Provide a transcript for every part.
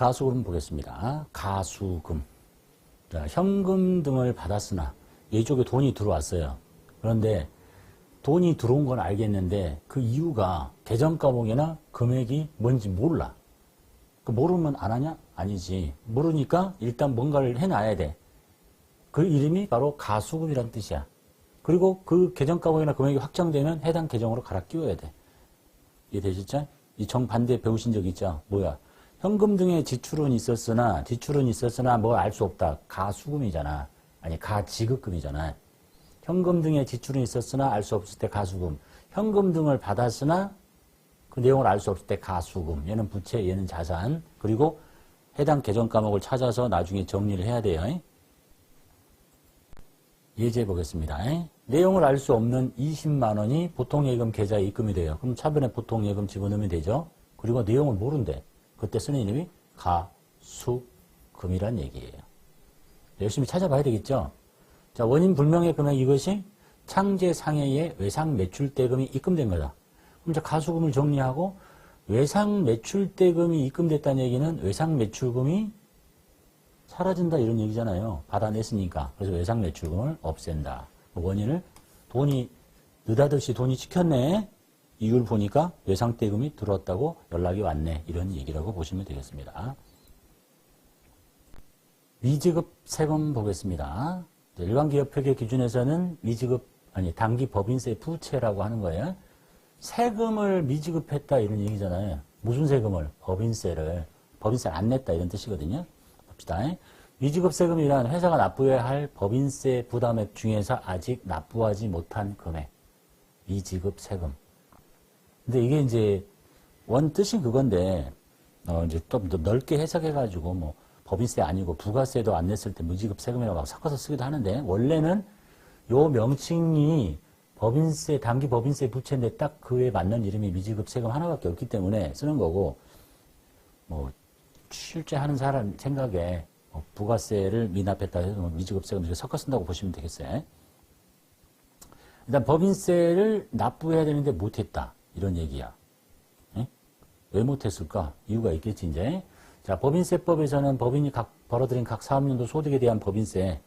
가수금 보겠습니다. 가수금. 자, 현금 등을 받았으나 이쪽에 돈이 들어왔어요. 그런데 돈이 들어온 건 알겠는데 그 이유가 계정가목이나 금액이 뭔지 몰라. 모르면 안 하냐? 아니지. 모르니까 일단 뭔가를 해놔야 돼. 그 이름이 바로 가수금이란 뜻이야. 그리고 그 계정가목이나 금액이 확정되면 해당 계정으로 갈아 끼워야 돼. 이해되셨죠? 이 정반대 배우신 적 있죠? 뭐야? 현금 등의 지출은 있었으나 뭐 알 수 없다. 가수금이잖아. 아니 가지급금이잖아. 현금 등의 지출은 있었으나 알 수 없을 때 가수금. 현금 등을 받았으나 그 내용을 알 수 없을 때 가수금. 얘는 부채, 얘는 자산. 그리고 해당 계정 과목을 찾아서 나중에 정리를 해야 돼요. 예제 보겠습니다. 내용을 알 수 없는 20만 원이 보통예금 계좌에 입금이 돼요. 그럼 차변에 보통예금 집어넣으면 되죠. 그리고 내용을 모른대. 그때 쓰는 이름이 가수금이란 얘기예요. 열심히 찾아봐야 되겠죠. 자, 원인 불명의 금액 이것이 창제상해의 외상 매출대금이 입금된 거다. 그럼 이제 가수금을 정리하고 외상 매출대금이 입금됐다는 얘기는 외상 매출금이 사라진다 이런 얘기잖아요. 받아냈으니까. 그래서 외상 매출금을 없앤다. 원인을 돈이 느닷없이 돈이 찍혔네. 이유를 보니까 외상대금이 들어왔다고 연락이 왔네. 이런 얘기라고 보시면 되겠습니다. 미지급 세금 보겠습니다. 일반 기업 회계 기준에서는 단기 법인세 부채라고 하는 거예요. 세금을 미지급했다 이런 얘기잖아요. 무슨 세금을? 법인세를 안 냈다 이런 뜻이거든요. 봅시다. 미지급 세금이란 회사가 납부해야 할 법인세 부담액 중에서 아직 납부하지 못한 금액. 미지급 세금. 근데 이게 이제 원 뜻이 그건데 이제 좀 더 넓게 해석해가지고 뭐 법인세 아니고 부가세도 안 냈을 때 무지급 세금이라고 막 섞어서 쓰기도 하는데 원래는 요 명칭이 단기 법인세 부채인데 딱 그에 맞는 이름이 미지급 세금 하나밖에 없기 때문에 쓰는 거고 뭐 실제 하는 사람 생각에 부가세를 미납했다 해서 미지급 세금 이렇게 섞어 쓴다고 보시면 되겠어요. 일단 법인세를 납부해야 되는데 못했다 이런 얘기야. 에? 왜 못했을까? 이유가 있겠지 이제. 자, 법인세법에서는 법인이 벌어들인 각 사업년도 소득에 대한 법인세,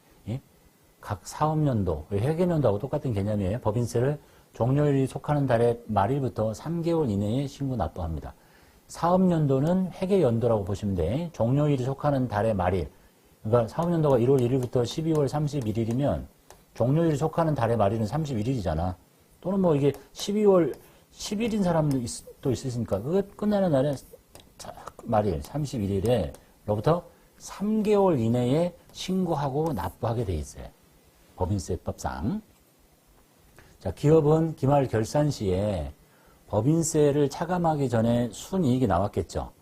각 사업년도, 회계년도하고 똑같은 개념이에요. 법인세를 종료일이 속하는 달의 말일부터 3개월 이내에 신고 납부합니다. 사업년도는 회계연도라고 보시면 돼. 종료일이 속하는 달의 말일. 그러니까 사업년도가 1월 1일부터 12월 31일이면 종료일이 속하는 달의 말일은 31일이잖아. 또는 뭐 이게 12월 10일인 사람도 또 있으니까 그거 끝나는 날에 말일 31일에로부터 3개월 이내에 신고하고 납부하게 돼 있어요. 법인세법상. 자, 기업은 기말 결산 시에 법인세를 차감하기 전에 순이익이 나왔겠죠.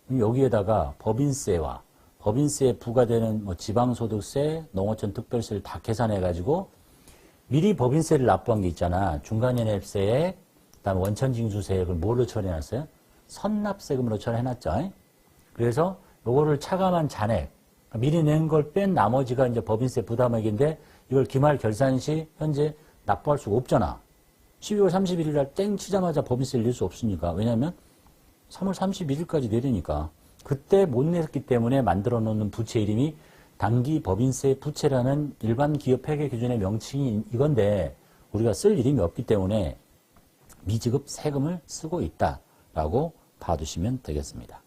그럼 여기에다가 법인세와 법인세에 부과되는 뭐 지방소득세, 농어촌 특별세를 다 계산해가지고 미리 법인세를 납부한 게 있잖아. 중간연회세액, 그다음에 원천징수세액을 뭘로 처리해놨어요? 선납세금으로 처리해놨죠. 그래서 요거를 차감한 잔액, 미리 낸 걸 뺀 나머지가 이제 법인세 부담액인데 이걸 기말 결산 시 현재 납부할 수가 없잖아. 12월 31일 날 땡 치자마자 법인세를 낼 수 없으니까. 왜냐하면 3월 31일까지 내리니까. 그때 못 냈기 때문에 만들어 놓는 부채 이름이 단기 법인세 부채라는 일반 기업 회계 기준의 명칭이 이건데 우리가 쓸 이름이 없기 때문에 미지급 세금을 쓰고 있다라고 봐두시면 되겠습니다.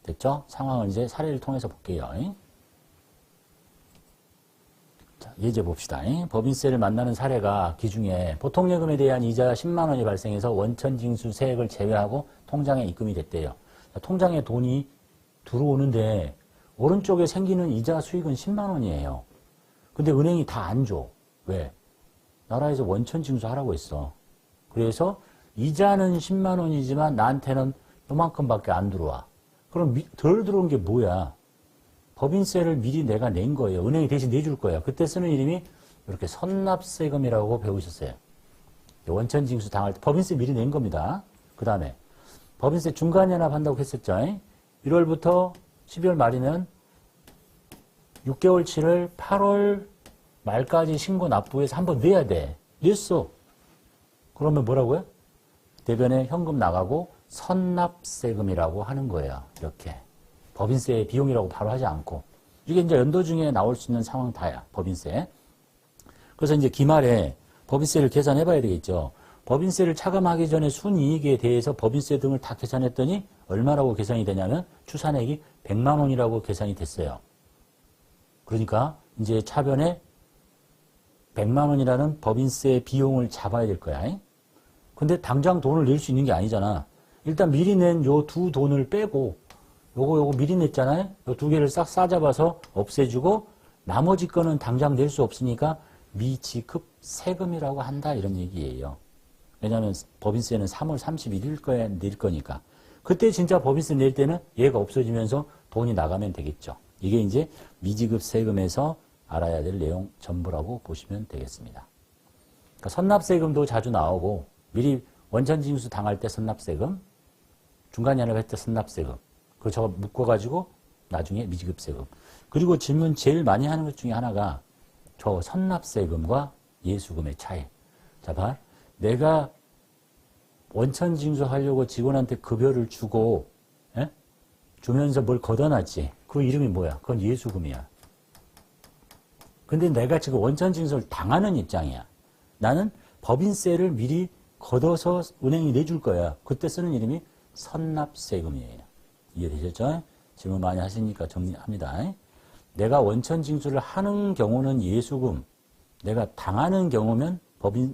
됐죠? 상황을 이제 사례를 통해서 볼게요. 자, 예제 봅시다. 법인세를 만나는 사례가 기중에 보통예금에 대한 이자 10만 원이 발생해서 원천징수 세액을 제외하고 통장에 입금이 됐대요. 자, 통장에 돈이 들어오는데 오른쪽에 생기는 이자 수익은 10만 원이에요. 근데 은행이 다 안 줘. 왜? 나라에서 원천징수 하라고 했어. 그래서 이자는 10만 원이지만 나한테는 요만큼밖에 안 들어와. 그럼 덜 들어온 게 뭐야? 법인세를 미리 내가 낸 거예요. 은행이 대신 내줄 거야. 그때 쓰는 이름이 이렇게 선납세금이라고 배우셨어요. 원천징수 당할 때 법인세 미리 낸 겁니다. 그 다음에 법인세 중간연합 한다고 했었죠. 1월부터 12월 말이면 6개월치를 8월 말까지 신고 납부해서 한번 내야 돼. 냈어. 그러면 뭐라고요? 대변에 현금 나가고 선납세금이라고 하는 거예요. 이렇게. 법인세 비용이라고 바로 하지 않고. 이게 이제 연도 중에 나올 수 있는 상황 다야, 법인세. 그래서 이제 기말에 법인세를 계산해 봐야 되겠죠. 법인세를 차감하기 전에 순이익에 대해서 법인세 등을 다 계산했더니 얼마라고 계산이 되냐면 추산액이 100만 원이라고 계산이 됐어요. 그러니까 이제 차변에 100만 원이라는 법인세 비용을 잡아야 될 거야. 근데 당장 돈을 낼 수 있는 게 아니잖아. 일단 미리 낸 요 두 돈을 빼고 요거 미리 냈잖아요. 요 두 개를 싹 싸잡아서 없애주고 나머지 거는 당장 낼 수 없으니까 미지급 세금이라고 한다 이런 얘기예요. 왜냐하면 법인세는 3월 31일 거에 낼 거니까. 그때 진짜 법인세 낼 때는 얘가 없어지면서 돈이 나가면 되겠죠. 이게 이제 미지급 세금에서 알아야 될 내용 전부라고 보시면 되겠습니다. 그러니까 선납세금도 자주 나오고 미리 원천징수 당할 때 선납세금, 중간연합할 때 선납세금, 그거 저거 묶어가지고 나중에 미지급세금. 그리고 질문 제일 많이 하는 것 중에 하나가 저 선납세금과 예수금의 차이. 자, 봐. 내가 원천징수하려고 직원한테 급여를 주고 주면서 뭘 걷어놨지. 그 이름이 뭐야? 그건 예수금이야. 근데 내가 지금 원천징수를 당하는 입장이야. 나는 법인세를 미리 걷어서 은행이 내줄 거야. 그때 쓰는 이름이 선납세금이에요. 이해되셨죠? 질문 많이 하시니까 정리합니다. 내가 원천징수를 하는 경우는 예수금, 내가 당하는 경우면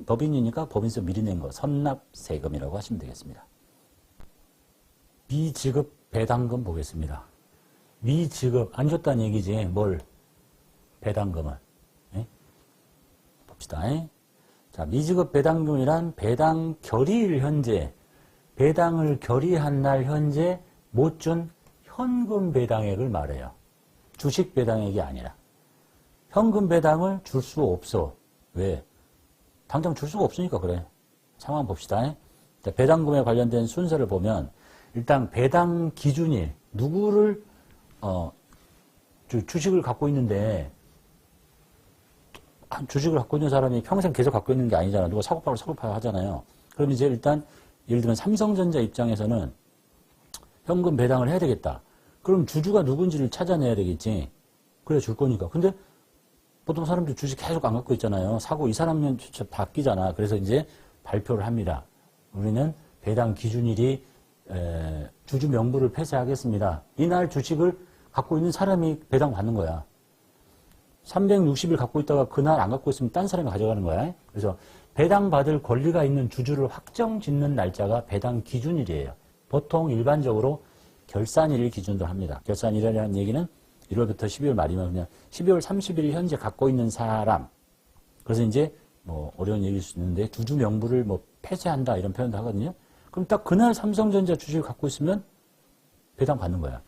법인이니까 법인세 미리 낸 거, 선납세금이라고 하시면 되겠습니다. 미지급 배당금 보겠습니다. 미지급, 안 줬다는 얘기지. 뭘? 배당금을. 네? 봅시다. 자, 미지급 배당금이란 배당 결의일 현재, 배당을 결의한 날 현재 못 준 현금 배당액을 말해요. 주식 배당액이 아니라. 현금 배당을 줄 수 없어. 왜? 당장 줄 수가 없으니까 그래. 상황 봅시다. 자, 배당금에 관련된 순서를 보면 일단 배당 기준일, 누구를 주식을 갖고 있는데 주식을 갖고 있는 사람이 평생 계속 갖고 있는 게 아니잖아. 누가 사고팔고 하잖아요. 그럼 이제 일단 예를 들면 삼성전자 입장에서는 현금 배당을 해야 되겠다. 그럼 주주가 누군지를 찾아내야 되겠지. 그래 줄 거니까. 근데 보통 사람들 주식 계속 안 갖고 있잖아요. 사고 2, 3년 바뀌잖아. 그래서 이제 발표를 합니다. 우리는 배당 기준일이 주주 명부를 폐쇄하겠습니다. 이날 주식을 갖고 있는 사람이 배당 받는 거야. 360일 갖고 있다가 그날 안 갖고 있으면 딴 사람이 가져가는 거야. 그래서 배당 받을 권리가 있는 주주를 확정 짓는 날짜가 배당 기준일이에요. 보통 일반적으로 결산일을 기준으로 합니다. 결산일이라는 얘기는 1월부터 12월 말이면 그냥 12월 30일 현재 갖고 있는 사람. 그래서 이제 뭐 어려운 얘기일 수 있는데 주주 명부를 뭐 폐쇄한다 이런 표현도 하거든요. 그럼 딱 그날 삼성전자 주식을 갖고 있으면 배당 받는 거야.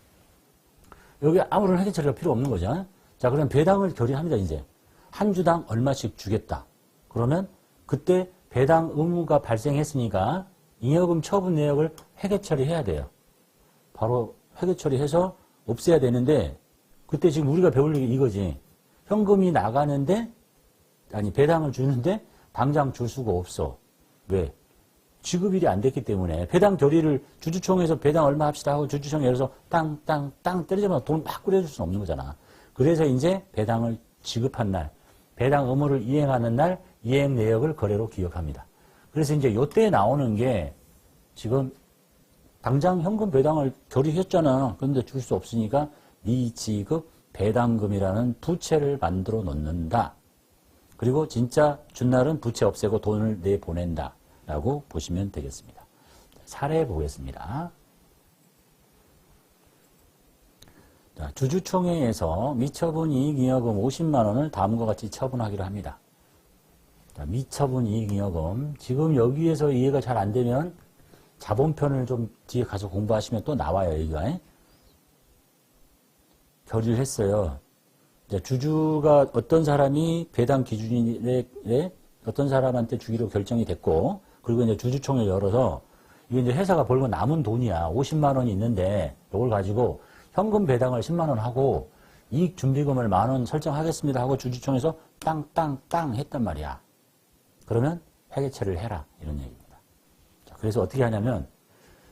여기 아무런 회계 처리가 필요 없는 거죠. 자, 그럼 배당을 결의합니다, 이제. 한 주당 얼마씩 주겠다. 그러면 그때 배당 의무가 발생했으니까 잉여금 처분 내역을 회계 처리해야 돼요. 바로 회계 처리해서 없애야 되는데 그때 지금 우리가 배울 일이 이거지. 현금이 나가는데, 아니, 배당을 주는데 당장 줄 수가 없어. 왜? 지급일이 안 됐기 때문에 배당 결의를 주주총회에서 배당 얼마 합시다 하고 주주총회 열어서 땅 때리자마자 돈 막 꾸려줄 수는 없는 거잖아. 그래서 이제 배당을 지급한 날, 배당 의무를 이행하는 날 이행 내역을 거래로 기억합니다. 그래서 이제 요때 나오는 게 지금 당장 현금 배당을 결의했잖아. 그런데 줄 수 없으니까 미지급 배당금이라는 부채를 만들어 놓는다. 그리고 진짜 준 날은 부채 없애고 돈을 내보낸다. 라고 보시면 되겠습니다. 사례 보겠습니다. 자, 주주총회에서 미처분 이익잉여금 50만 원을 다음과 같이 처분하기로 합니다. 자, 미처분 이익잉여금. 지금 여기에서 이해가 잘 안 되면 자본편을 좀 뒤에 가서 공부하시면 또 나와요, 여기가. 결의를 했어요. 자, 주주가 어떤 사람이 배당 기준일에 어떤 사람한테 주기로 결정이 됐고, 그리고 이제 주주총회를 열어서, 이게 이제 회사가 벌고 남은 돈이야. 50만 원이 있는데, 이걸 가지고 현금 배당을 10만 원 하고, 이익 준비금을 10,000원 설정하겠습니다 하고 주주총회에서 땅 했단 말이야. 그러면 회계처리를 해라. 이런 얘기입니다. 자, 그래서 어떻게 하냐면,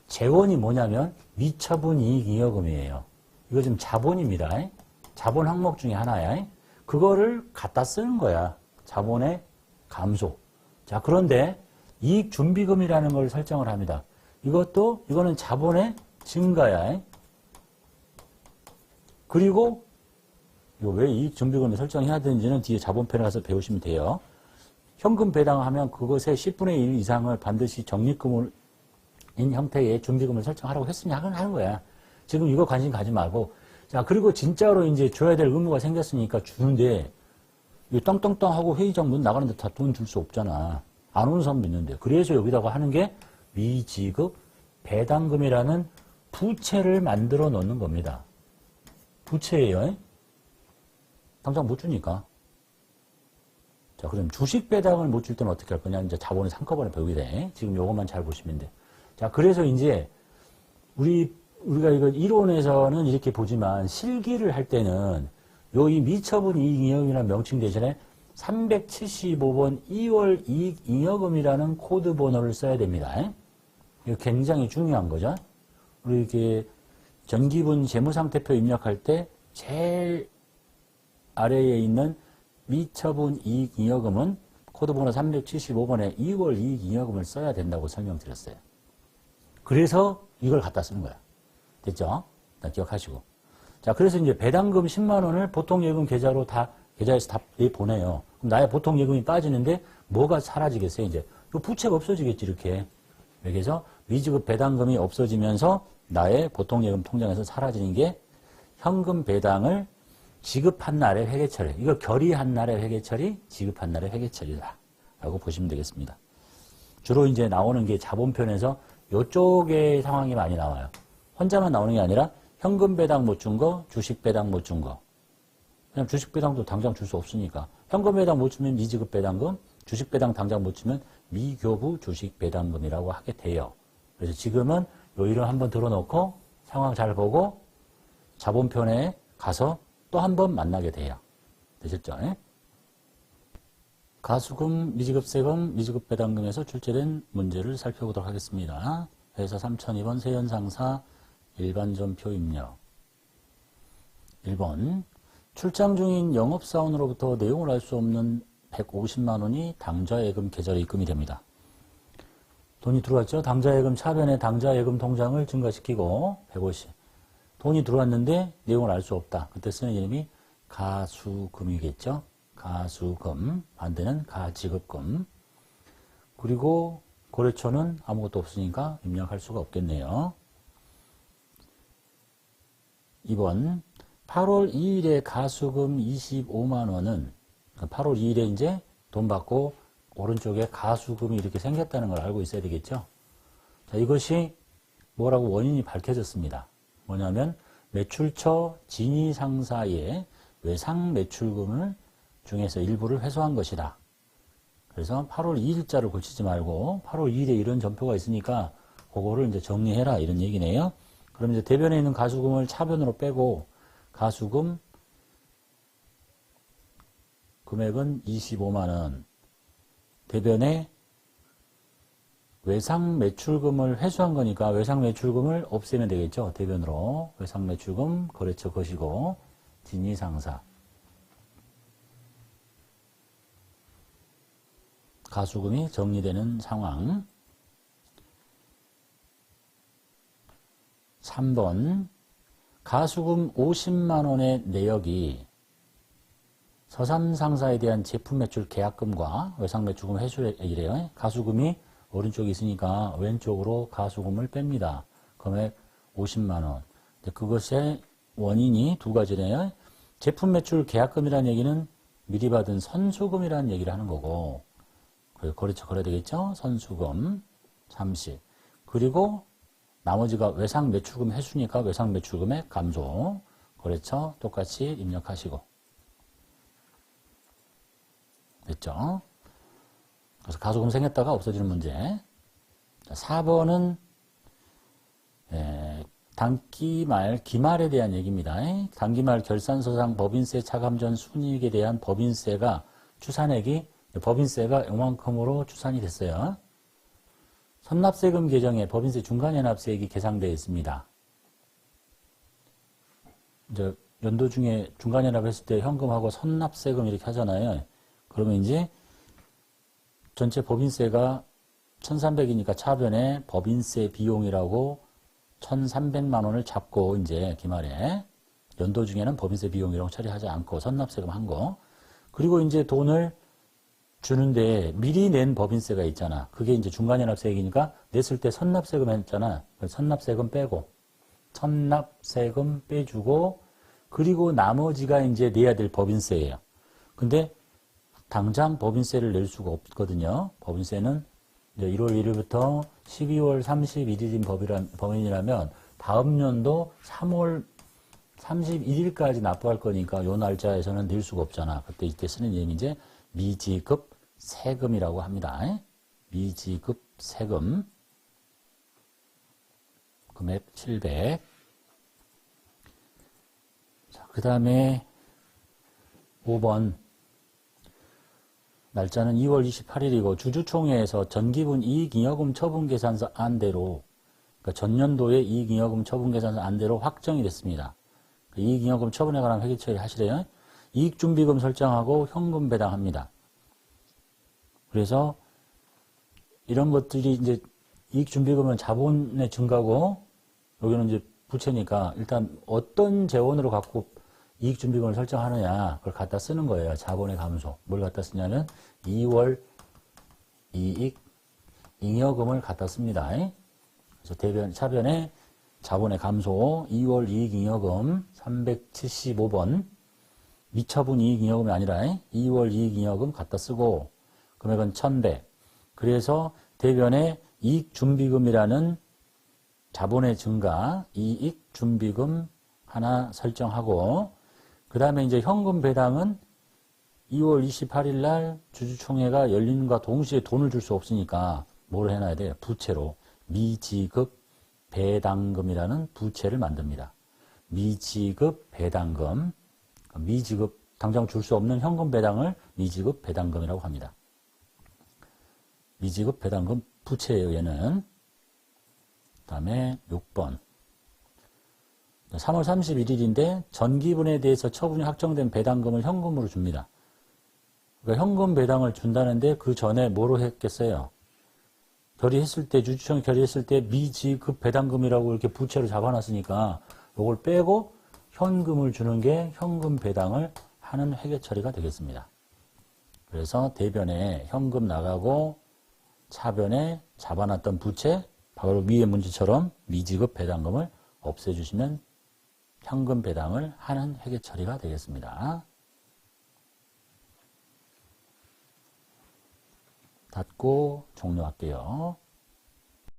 재원이 뭐냐면, 미처분 이익잉여금이에요. 이거 지금 자본입니다. 자본 항목 중에 하나야. 그거를 갖다 쓰는 거야. 자본의 감소. 자, 그런데 이익 준비금이라는 걸 설정을 합니다. 이거는 자본의 증가야. 그리고 이거 왜 이익 준비금을 설정해야 되는지는 뒤에 자본편에 가서 배우시면 돼요. 현금 배당하면 그것의 10분의 1 이상을 반드시 적립금인 형태의 준비금을 설정하라고 했으니 하는 거야. 지금 이거 관심 가지 말고. 자, 그리고 진짜로 이제 줘야 될 의무가 생겼으니까 주는데, 이 떵떵떵 하고 회의장 문 나가는데 다 돈 줄 수 없잖아. 안 오는 사람도 있는데. 그래서 여기다가 하는 게 미지급 배당금이라는 부채를 만들어 놓는 겁니다. 부채예요. 당장 못 주니까. 자, 그럼 주식 배당을 못 줄 때는 어떻게 할 거냐? 이제 자본을 한꺼번에 배우게 돼. 지금 요것만 잘 보시면 돼. 자, 그래서 이제 우리가 이거 이론에서는 이렇게 보지만 실기를 할 때는 이 미처분 이익잉여금이라는 명칭 대신에 375번 2월 이익잉여금이라는 코드 번호를 써야 됩니다. 이거 굉장히 중요한 거죠. 우리 이렇게 전기분 재무상태표 입력할 때 제일 아래에 있는 미처분 이익잉여금은 코드 번호 375번에 2월 이익잉여금을 써야 된다고 설명드렸어요. 그래서 이걸 갖다 쓰는 거야. 됐죠? 기억하시고. 자, 그래서 이제 배당금 10만 원을 보통 예금 계좌에서 다 보내요. 그럼 나의 보통 예금이 빠지는데 뭐가 사라지겠어요? 이제 이 부채가 없어지겠지, 이렇게. 그래서 미지급 배당금이 없어지면서 나의 보통 예금 통장에서 사라지는 게 현금 배당을 지급한 날의 회계처리. 이거 결의한 날의 회계처리, 지급한 날의 회계처리다. 라고 보시면 되겠습니다. 주로 이제 나오는 게 자본편에서 이쪽의 상황이 많이 나와요. 혼자만 나오는 게 아니라 현금 배당 못 준 거, 주식 배당 못 준 거. 그냥 주식 배당도 당장 줄 수 없으니까. 현금 배당 못 주면 미지급 배당금, 주식 배당 당장 못 주면 미교부 주식 배당금이라고 하게 돼요. 그래서 지금은 요 이름 한번 들어놓고 상황 잘 보고 자본편에 가서 또 한 번 만나게 돼요. 되셨죠? 가수금, 미지급세금, 미지급 배당금에서 출제된 문제를 살펴보도록 하겠습니다. 회사 3002번 세연상사 일반전표 입력. 1번 출장 중인 영업사원으로부터 내용을 알 수 없는 150만 원이 당좌예금 계좌로 입금이 됩니다. 돈이 들어왔죠? 당좌예금 차변에 당좌예금 통장을 증가시키고 150. 돈이 들어왔는데 내용을 알 수 없다. 그때 쓰는 이름이 가수금이겠죠? 가수금, 반대는 가지급금. 그리고 거래처는 아무것도 없으니까 입력할 수가 없겠네요. 2번 8월 2일에 가수금 25만 원은 8월 2일에 이제 돈 받고 오른쪽에 가수금이 이렇게 생겼다는 걸 알고 있어야 되겠죠. 자, 이것이 뭐라고 원인이 밝혀졌습니다. 뭐냐면 매출처 진위 상사의 외상 매출금을 중에서 일부를 회수한 것이다. 그래서 8월 2일자를 고치지 말고 8월 2일에 이런 전표가 있으니까 그거를 이제 정리해라 이런 얘기네요. 그럼 이제 대변에 있는 가수금을 차변으로 빼고 가수금 금액은 25만 원. 대변에 외상 매출금을 회수한 거니까 외상 매출금을 없애면 되겠죠. 대변으로 외상 매출금 거래처 것이고 진위 상사. 가수금이 정리되는 상황. 3번 가수금 50만 원의 내역이 서삼상사에 대한 제품 매출 계약금과 외상 매출금 회수액이래요. 가수금이 오른쪽에 있으니까 왼쪽으로 가수금을 뺍니다. 금액 50만 원. 그것의 원인이 두 가지네요. 제품 매출 계약금이라는 얘기는 미리 받은 선수금이라는 얘기를 하는 거고, 거래처 걸어야 되겠죠? 선수금, 잠시. 그리고 나머지가 외상 매출금 회수니까 외상 매출금의 감소. 거래처 똑같이 입력하시고. 됐죠? 그래서 가수금 생겼다가 없어지는 문제. 4번은 단기말, 기말에 대한 얘기입니다. 단기말 결산서상 법인세 차감 전 순이익에 대한 법인세가 추산액이 법인세가 요만큼으로 추산이 됐어요. 선납세금 계정에 법인세 중간연납세액이 계상되어 있습니다. 이제 연도 중에 중간연합 했을 때 현금하고 선납세금 이렇게 하잖아요. 그러면 이제 전체 법인세가 1,300이니까 차변에 법인세 비용이라고 1,300만 원을 잡고 이제 기말에 연도 중에는 법인세 비용이라고 처리하지 않고 선납세금 한 거. 그리고 이제 돈을 주는데 미리 낸 법인세가 있잖아. 그게 이제 중간연합세액이니까 냈을 때 선납세금 했잖아. 선납세금 빼고 선납세금 빼주고 그리고 나머지가 이제 내야 될 법인세예요. 근데 당장 법인세를 낼 수가 없거든요. 법인세는 이제 1월 1일부터 12월 31일인 법인이라면 다음 연도 3월 31일까지 납부할 거니까 요 날짜에서는 낼 수가 없잖아. 그때 이때 쓰는 이름이 이제 미지급 세금이라고 합니다. 미지급 세금. 금액 700. 자, 그 다음에 5번. 날짜는 2월 28일이고 주주총회에서 전기분 이익잉여금 처분계산서 안대로 그러니까 전년도의 이익잉여금 처분계산서 안대로 확정이 됐습니다. 이익잉여금 처분에 관한 회계 처리 하시래요. 이익준비금 설정하고 현금 배당합니다. 그래서 이런 것들이 이제 이익준비금은 자본의 증가고 여기는 이제 부채니까 일단 어떤 재원으로 갖고 이익준비금을 설정하느냐 그걸 갖다 쓰는 거예요. 자본의 감소. 뭘 갖다 쓰냐면 2월 이익 잉여금을 갖다 씁니다. 그래서 차변에 자본의 감소 2월 이익 잉여금 375번 미처분 이익 잉여금이 아니라 2월 이익 잉여금 갖다 쓰고 금액은 1,100. 그래서 대변에 이익준비금이라는 자본의 증가 이익준비금 하나 설정하고 그 다음에 이제 현금 배당은 2월 28일 날 주주총회가 열리는과 동시에 돈을 줄 수 없으니까 뭘 해놔야 돼요? 부채로 미지급 배당금이라는 부채를 만듭니다. 미지급 배당금, 미지급 당장 줄 수 없는 현금 배당을 미지급 배당금이라고 합니다. 미지급 배당금 부채예요, 얘는. 그 다음에 6번. 3월 31일인데 전기분에 대해서 처분이 확정된 배당금을 현금으로 줍니다. 그러니까 현금 배당을 준다는데 그 전에 뭐로 했겠어요? 결의했을 때, 주주총회 결의했을 때 미지급 배당금이라고 이렇게 부채로 잡아놨으니까 이걸 빼고 현금을 주는 게 현금 배당을 하는 회계 처리가 되겠습니다. 그래서 대변에 현금 나가고 차변에 잡아놨던 부채, 바로 위의 문제처럼 미지급 배당금을 없애주시면 현금 배당을 하는 회계 처리가 되겠습니다. 닫고 종료할게요.